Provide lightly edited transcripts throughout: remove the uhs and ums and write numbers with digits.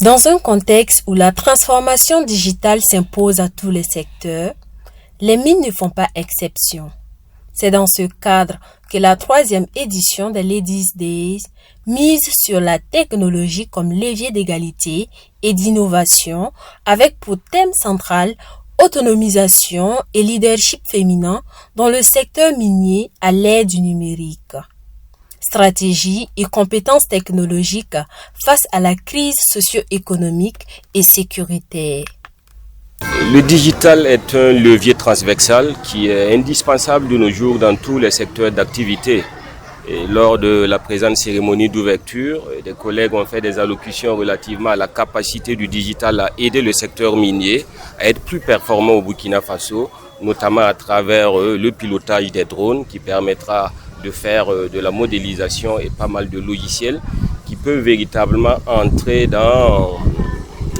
Dans un contexte où la transformation digitale s'impose à tous les secteurs, les mines ne font pas exception. C'est dans ce cadre que la 3e édition des Ladies Days mise sur la technologie comme levier d'égalité et d'innovation avec pour thème central autonomisation et leadership féminin dans le secteur minier à l'ère du numérique. Stratégie et compétences technologiques face à la crise socio-économique et sécuritaire. Le digital est un levier transversal qui est indispensable de nos jours dans tous les secteurs d'activité. Et lors de la présente cérémonie d'ouverture, des collègues ont fait des allocutions relativement à la capacité du digital à aider le secteur minier à être plus performant au Burkina Faso, notamment à travers le pilotage des drones qui permettra de faire de la modélisation et pas mal de logiciels qui peuvent véritablement entrer dans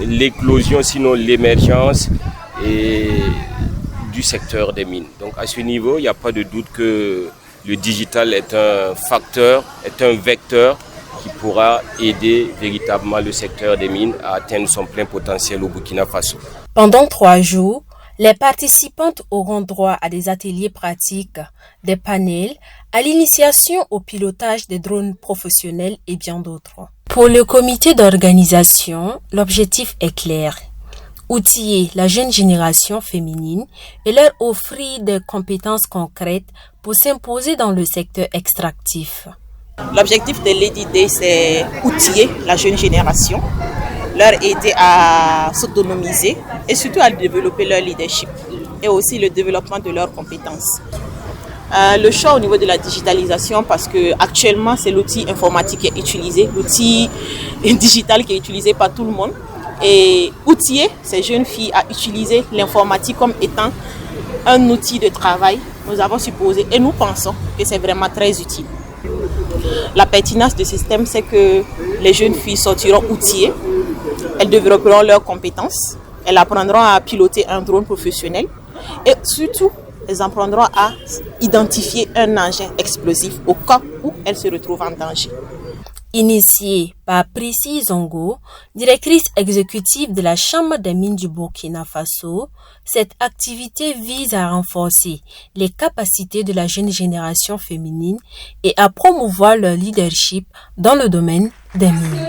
l'éclosion, sinon l'émergence du secteur des mines. Donc à ce niveau, il n'y a pas de doute que le digital est un facteur, est un vecteur qui pourra aider véritablement le secteur des mines à atteindre son plein potentiel au Burkina Faso. Pendant 3 jours, les participantes auront droit à des ateliers pratiques, des panels, à l'initiation au pilotage des drones professionnels et bien d'autres. Pour le comité d'organisation, l'objectif est clair. Outiller la jeune génération féminine et leur offrir des compétences concrètes pour s'imposer dans le secteur extractif. L'objectif de Lady Day, c'est outiller la jeune génération, leur aider à s'autonomiser et surtout à développer leur leadership et aussi le développement de leurs compétences. Le choix au niveau de la digitalisation parce que actuellement c'est l'outil informatique qui est utilisé, l'outil digital qui est utilisé par tout le monde. Et outiller ces jeunes filles à utiliser l'informatique comme étant un outil de travail, nous avons supposé et nous pensons que c'est vraiment très utile. La pertinence de ce système, c'est que les jeunes filles sortiront outillées, elles développeront leurs compétences, elles apprendront à piloter un drone professionnel et surtout, elles apprendront à identifier un engin explosif au cas où elles se retrouvent en danger. Initiée par Prissy Zongo, directrice exécutive de la Chambre des mines du Burkina Faso, cette activité vise à renforcer les capacités de la jeune génération féminine et à promouvoir leur leadership dans le domaine des mines.